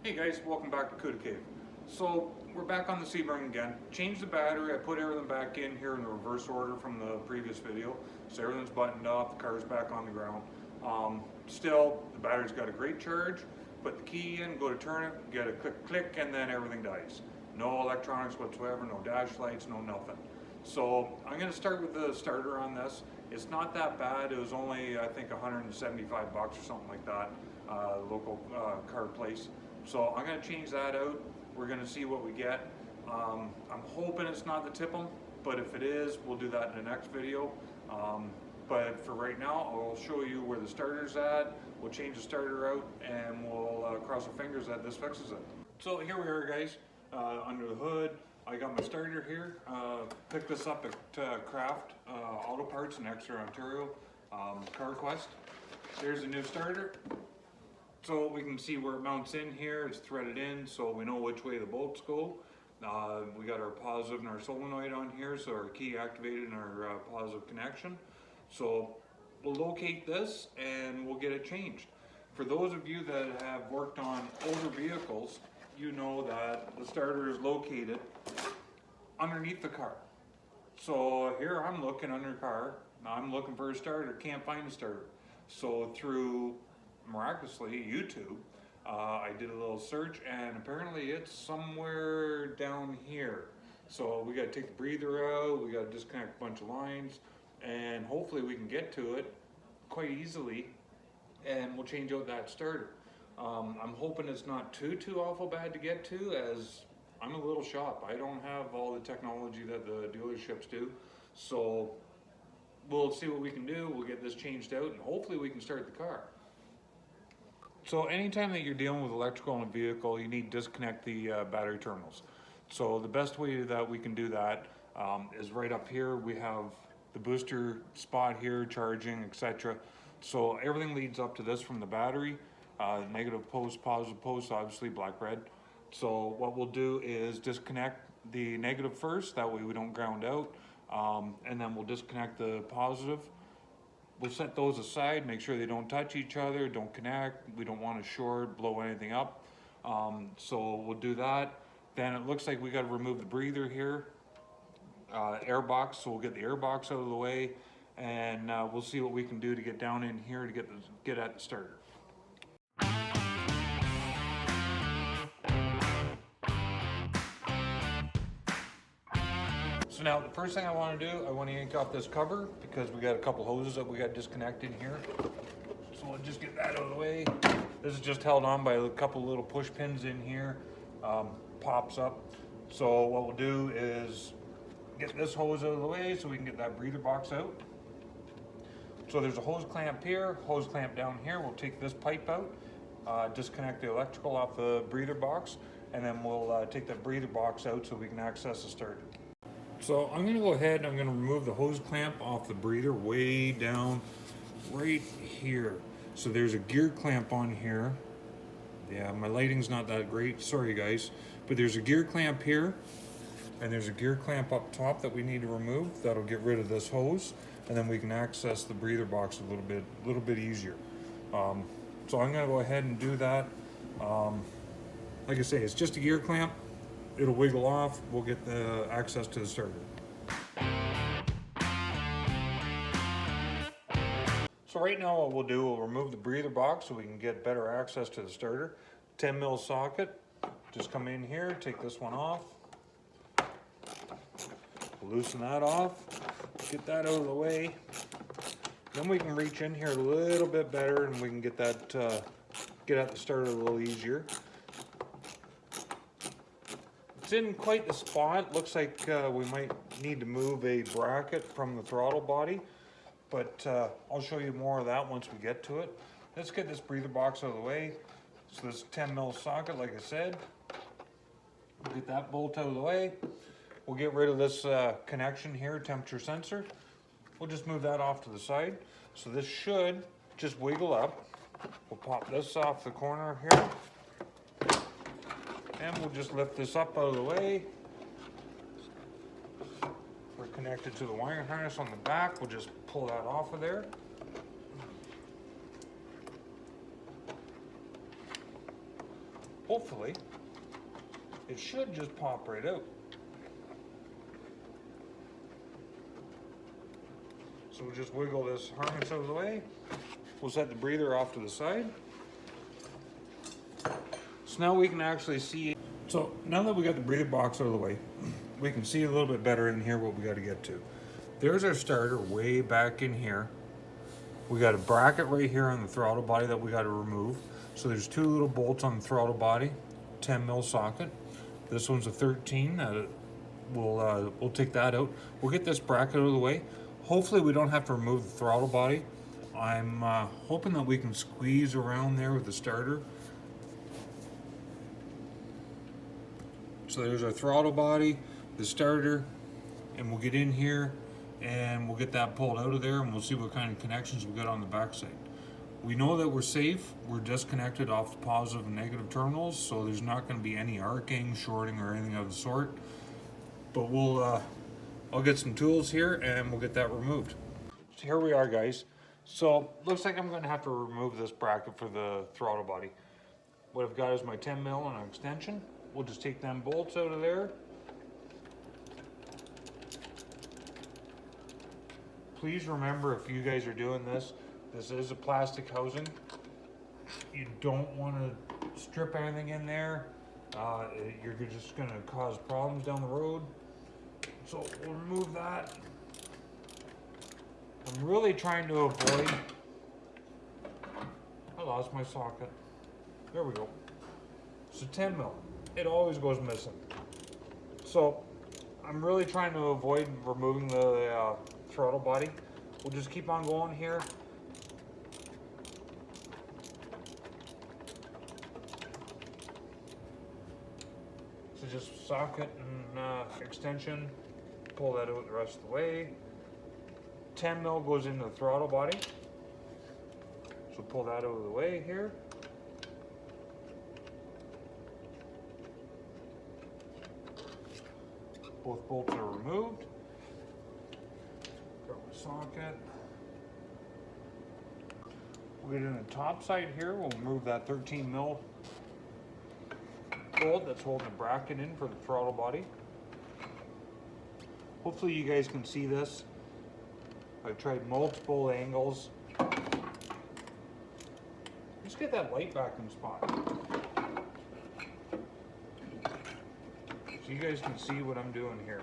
Hey guys, welcome back to Cuda Cave. So we're back on the Sebring again. Changed the battery, I put everything back in here in the reverse order from the previous video. So everything's buttoned up, the car's back on the ground. Still, the battery's got a great charge. Put the key in, go to turn it, get a click, and then everything dies. No electronics whatsoever, no dash lights, no nothing. So I'm going to start with the starter on this. It's not that bad. It was only, I think, 175 bucks or something like that, local car place. So I'm going to change that out. We're going to see what we get. I'm hoping it's not the Tip'em, but if it is, we'll do that in the next video. But for right now, I'll show you where the starter's at. We'll change the starter out, and we'll cross our fingers that this fixes it. So here we are, guys, under the hood. I got my starter here. Picked this up at Craft Auto Parts in Exeter, Ontario. CarQuest. There's a new starter. So we can see where it mounts in here. It's threaded in, so we know which way the bolts go. We got our positive and our solenoid on here, so our key activated and our positive connection. So we'll locate this and we'll get it changed. For those of you that have worked on older vehicles, you know that the starter is located underneath the car. So here I'm looking under the car, I'm looking for a starter, can't find a starter. So through, miraculously, YouTube, I did a little search, and apparently it's somewhere down here. So we got to take the breather out, we got to disconnect a bunch of lines, and hopefully we can get to it quite easily, and we'll change out that starter. I'm hoping it's not too awful bad to get to, as I'm a little shop. I don't have all the technology that the dealerships do. So we'll see what we can do. We'll get this changed out, and hopefully we can start the car. So anytime that you're dealing with electrical in a vehicle, you need to disconnect the battery terminals. So the best way that we can do that is right up here. We have the booster spot here, charging, etc. So everything leads up to this from the battery. Negative post, positive post, obviously black, red. So what we'll do is disconnect the negative first, that way we don't ground out, and then we'll disconnect the positive. We'll set those aside, make sure they don't touch each other, don't connect. We don't want to short, blow anything up. So we'll do that. Then it looks like we got to remove the breather here, air box. So we'll get the air box out of the way, and we'll see what we can do to get down in here to get at the starter. So now the first thing I want to do, I want to yank off this cover because we got a couple hoses that we got disconnected here. So we'll just get that out of the way. This is just held on by a couple little push pins in here. Pops up. So what we'll do is get this hose out of the way so we can get that breather box out. So there's a hose clamp here, hose clamp down here. We'll take this pipe out, disconnect the electrical off the breather box, and then we'll take that breather box out so we can access the starter. So I'm going to go ahead and I'm going to remove the hose clamp off the breather way down right here. So there's a gear clamp on here. Yeah, my lighting's not that great, sorry guys. But there's a gear clamp here, and there's a gear clamp up top that we need to remove. That'll get rid of this hose, and then we can access the breather box a little bit easier. So I'm going to go ahead and do that. Like I say, it's just a gear clamp. It'll wiggle off, we'll get the access to the starter. So right now what we'll do, we'll remove the breather box so we can get better access to the starter. 10 mil socket, just come in here, take this one off. Loosen that off, get that out of the way. Then we can reach in here a little bit better and we can get that, get at the starter a little easier. It's in quite the spot. Looks like we might need to move a bracket from the throttle body, but I'll show you more of that once we get to it. Let's get this breather box out of the way. So this 10 mil socket, like I said, we'll get that bolt out of the way. We'll get rid of this connection here, temperature sensor. We'll just move that off to the side. So this should just wiggle up. We'll pop this off the corner here. And we'll just lift this up out of the way. We're connected to the wiring harness on the back. We'll just pull that off of there. hopefully, it should just pop right out. So we'll just wiggle this harness out of the way. We'll set the breather off to the side. So now we can actually see. So now that we got the breather box out of the way, we can see a little bit better in here what we got to get to. There's our starter way back in here. We got a bracket right here on the throttle body that we got to remove. So there's two little bolts on the throttle body, 10 mil socket. This one's a 13. We'll take that out. We'll get this bracket out of the way. Hopefully we don't have to remove the throttle body. I'm hoping that we can squeeze around there with the starter. So there's our throttle body, the starter, and we'll get in here and we'll get that pulled out of there and we'll see what kind of connections we got on the backside. We know that we're safe. We're disconnected off the positive and negative terminals, so there's not going to be any arcing, shorting, or anything of the sort. But I'll get some tools here and we'll get that removed. So here we are, guys. So looks like I'm going to have to remove this bracket for the throttle body. What I've got is my 10 mil and an extension. We'll just take them bolts out of there. Please remember, if you guys are doing this, this is a plastic housing. You don't want to strip anything in there. You're just going to cause problems down the road. So we'll remove that. I'm really trying to avoid. I lost my socket. There we go. So 10 mil. It always goes missing. So I'm really trying to avoid removing the throttle body. We'll just keep on going here. So just socket and extension. Pull that out the rest of the way. 10 mil goes into the throttle body. So pull that out of the way here. Both bolts are removed. Grab the socket. We'll get in the top side here. We'll remove that 13 mil bolt that's holding the bracket in for the throttle body. Hopefully you guys can see this. I've tried multiple angles. Just get that light back in spot. So you guys can see what I'm doing here.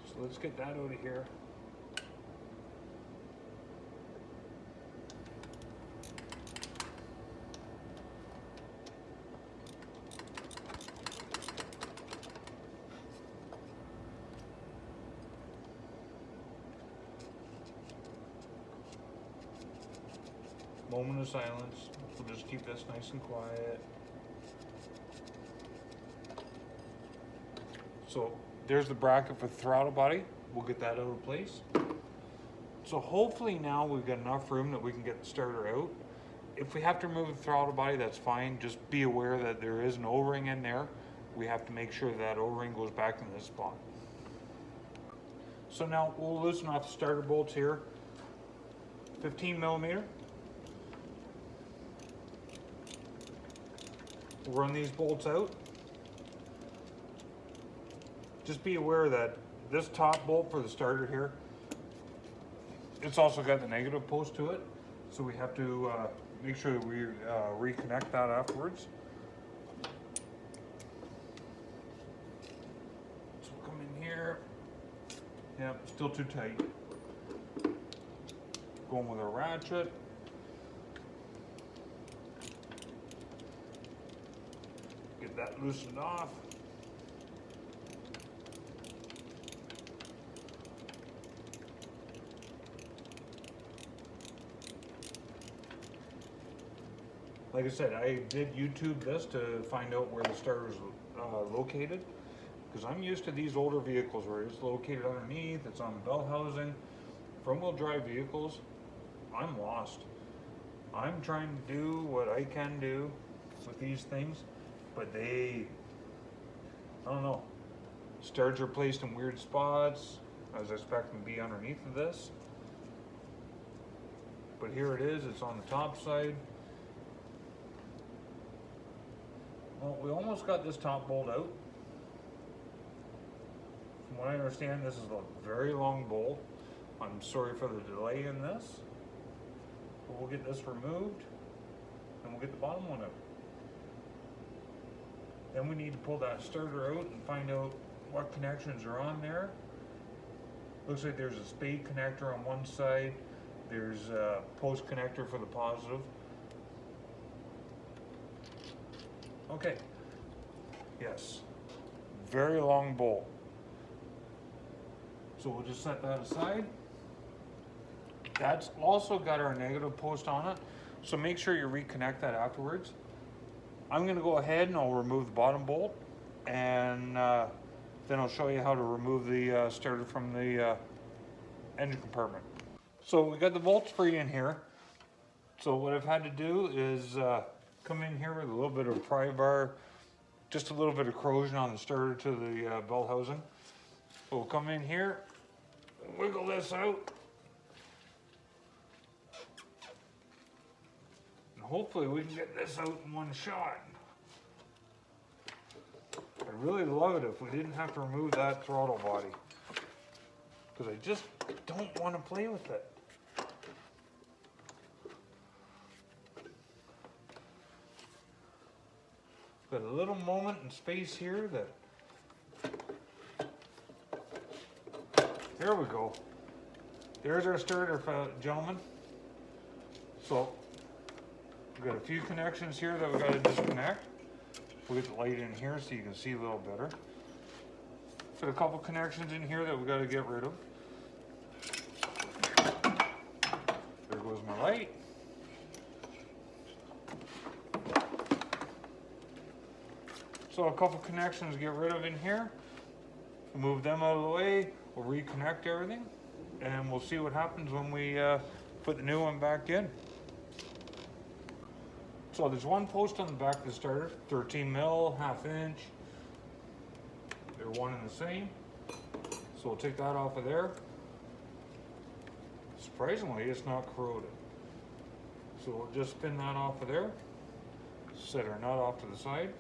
So let's get that out of here. Moment of silence. We'll just keep this nice and quiet. So there's the bracket for the throttle body. We'll get that out of place. So hopefully now we've got enough room that we can get the starter out. If we have to remove the throttle body, that's fine. Just be aware that there is an O-ring in there. We have to make sure that O-ring goes back in this spot. So now we'll loosen off the starter bolts here. 15 millimeter. We'll run these bolts out. Just be aware that this top bolt for the starter here, it's also got the negative post to it. So we have to make sure that we reconnect that afterwards. So we'll come in here. Yep, still too tight. Going with a ratchet. Get that loosened off. Like I said, I did YouTube this to find out where the starter is located, because I'm used to these older vehicles where it's located underneath, it's on the bell housing. Front-wheel drive vehicles, I'm lost. I'm trying to do what I can do with these things, but I don't know. Starters are placed in weird spots. I was expecting to be underneath of this. but here it is, it's on the top side. Well, we almost got this top bolt out. From what I understand, this is a very long bolt. I'm sorry for the delay in this, but we'll get this removed and we'll get the bottom one out. Then we need to pull that starter out and find out what connections are on there. Looks like there's a spade connector on one side. There's a post connector for the positive. Okay. Yes. Very long bolt. So we'll just set that aside. That's also got our negative post on it. So make sure you reconnect that afterwards. I'm gonna go ahead and I'll remove the bottom bolt, and then I'll show you how to remove the starter from the engine compartment. So we got the bolts free in here. So what I've had to do is come in here with a little bit of pry bar, just a little bit of corrosion on the starter to the belt housing. So we'll come in here, wiggle this out, and hopefully we can get this out in one shot. I'd really love it if we didn't have to remove that throttle body, because I just don't want to play with it. Got a little moment in space here that, there we go. There's our starter, gentlemen. So we've got a few connections here that we've got to disconnect. We'll get the light in here so you can see a little better. Got a couple connections in here that we've got to get rid of. There goes my light. So a couple connections to get rid of in here. We'll move them out of the way. We'll reconnect everything, and we'll see what happens when we put the new one back in. So there's one post on the back of the starter, 13 mil, 1/2 inch. They're one and the same. So we'll take that off of there. Surprisingly, it's not corroded. So we'll just spin that off of there, set our nut off to the side,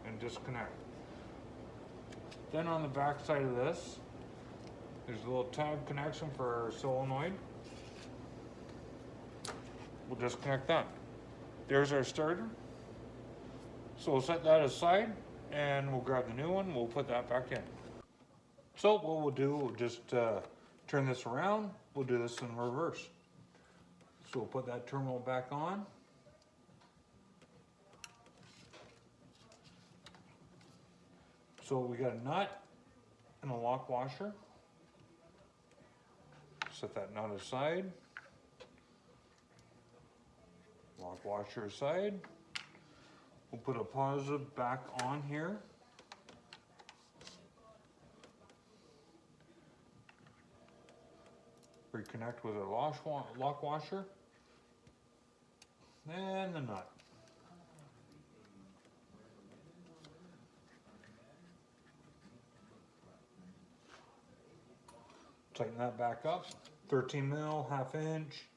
and disconnect. Then on the back side of this, there's a little tab connection for our solenoid. We'll disconnect that. There's our starter. So we'll set that aside and we'll grab the new one, we'll put that back in. So what we'll do, we'll just turn this around, we'll do this in reverse. So we'll put that terminal back on. So we got a nut and a lock washer. Set that nut aside. Lock washer aside. We'll put a positive back on here. Reconnect with our lock washer. And the nut. Tighten that back up. 13 mil, 1/2 inch.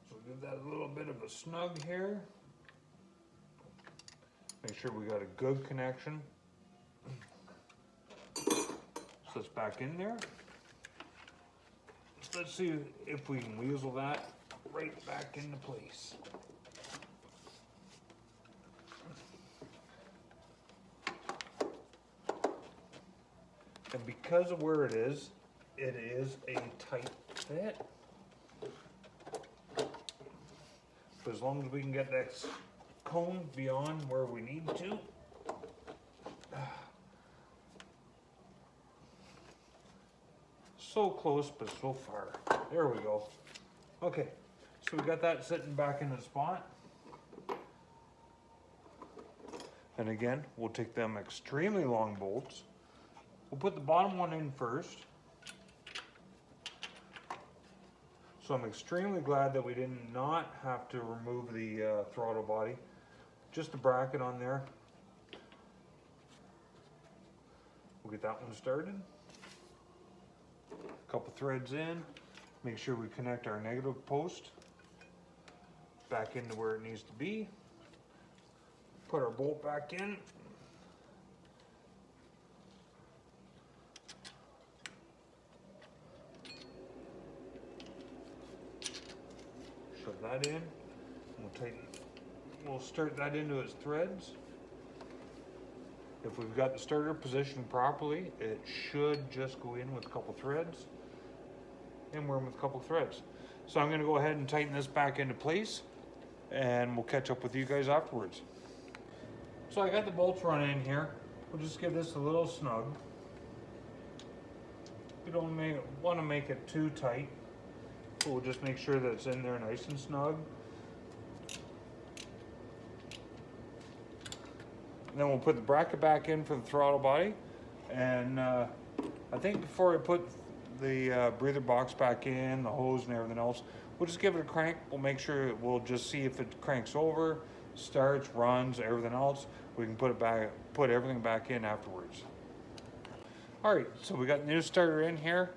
So give that a little bit of a snug here. Make sure we got a good connection. So it's back in there. Let's see if we can weasel that right back into place. And because of where it is a tight fit. So as long as we can get that cone beyond where we need to. So close, but so far. There we go. Okay, so we got that sitting back in the spot. And again, we'll take them extremely long bolts. We'll put the bottom one in first. So I'm extremely glad that we did not have to remove the throttle body. just a bracket on there. We'll get that one started. A couple threads in. Make sure we connect our negative post back into where it needs to be. Put our bolt back in. Shove that in. We'll start that into its threads. If we've got the starter positioned properly, it should just go in with a couple threads. And we're in with a couple threads. So I'm going to go ahead and tighten this back into place, and we'll catch up with you guys afterwards. So I got the bolts running in here. We'll just give this a little snug. We don't want to make it too tight, but we'll just make sure that it's in there nice and snug. And then we'll put the bracket back in for the throttle body. And I think before I put the breather box back in, the hose and everything else, we'll just give it a crank. We'll make sure, we'll just see if it cranks over, starts, runs, everything else. We can put it back, put everything back in afterwards. All right, so we got the new starter in here.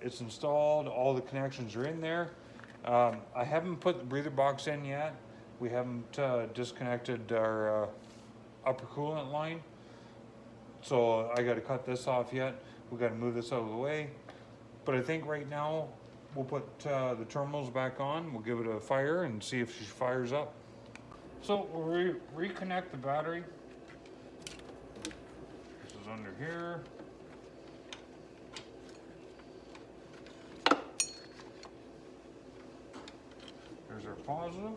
It's installed, all the connections are in there. I haven't put the breather box in yet. We haven't disconnected our upper coolant line. So I gotta cut this off yet. We gotta move this out of the way. But I think right now we'll put the terminals back on. We'll give it a fire and see if she fires up. So we'll reconnect the battery. This is under here. There's our positive.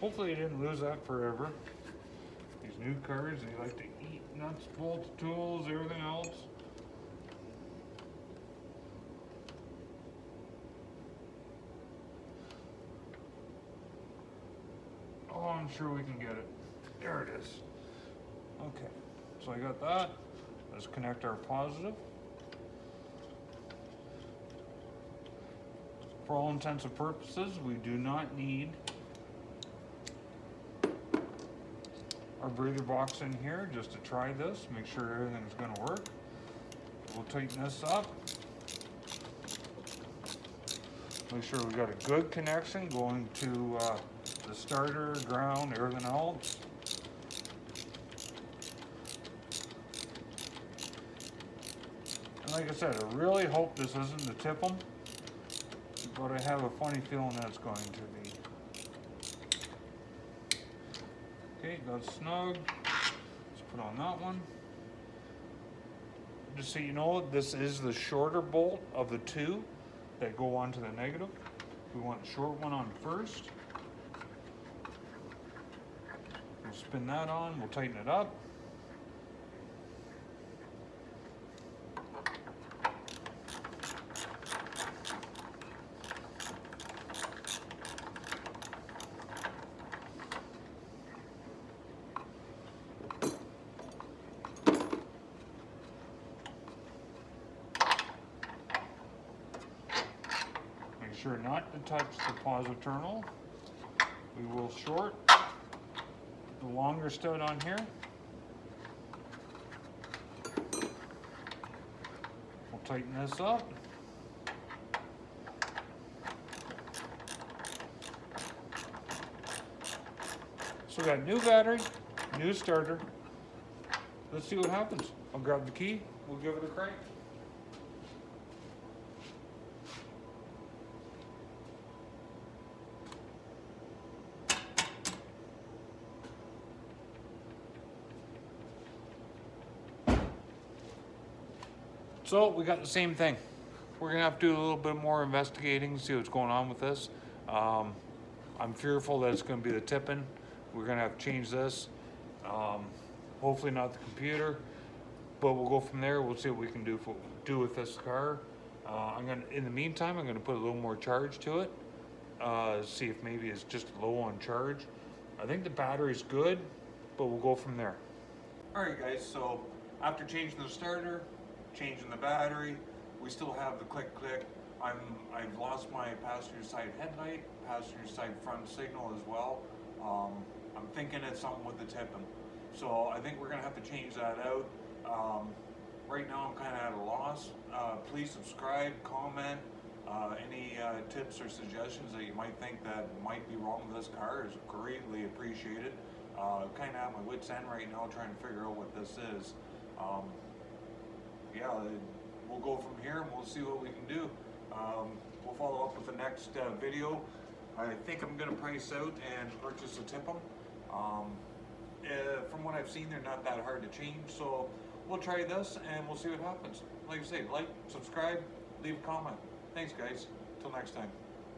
Hopefully you didn't lose that forever. These new cars, they like to eat nuts, bolts, tools, everything else. Oh, I'm sure we can get it. There it is. Okay, so I got that. Let's connect our positive. For all intents and purposes, we do not need our breather box in here just to try this, make sure everything's going to work. We'll tighten this up. Make sure we got a good connection going to the starter, ground, everything else. And like I said, I really hope this isn't to tip them, but I have a funny feeling that it's going to be. Okay, that's snug. Let's put on that one. Just so you know, this is the shorter bolt of the two that go onto the negative. We want the short one on first. We'll spin that on, we'll tighten it up. Make sure not to touch the positive terminal. We will short the longer stud on here. We'll tighten this up. So we got a new battery, new starter. Let's see what happens. I'll grab the key, we'll give it a crank. So we got the same thing. We're gonna have to do a little bit more investigating, see what's going on with this. I'm fearful that it's gonna be the tipping. We're gonna have to change this. Hopefully not the computer, but we'll go from there. We'll see what we can do with this car. In the meantime, I'm gonna put a little more charge to it. See if maybe it's just low on charge. I think the battery's good, but we'll go from there. All right guys, so after changing the starter, changing the battery. We still have the click. I've lost my passenger side headlight, passenger side front signal as well. I'm thinking it's something with the tipping. So I think we're gonna have to change that out. Right now I'm kind of at a loss. Please subscribe, comment, any tips or suggestions that you might think that might be wrong with this car is greatly appreciated. Kind of at my wit's end right now trying to figure out what this is. Yeah, we'll go from here and we'll see what we can do. We'll follow up with the next video. I think I'm going to price out and purchase a Tippum. From what I've seen, they're not that hard to change, so we'll try this and we'll see what happens. Like I say, like, subscribe, leave a comment. Thanks guys, till next time.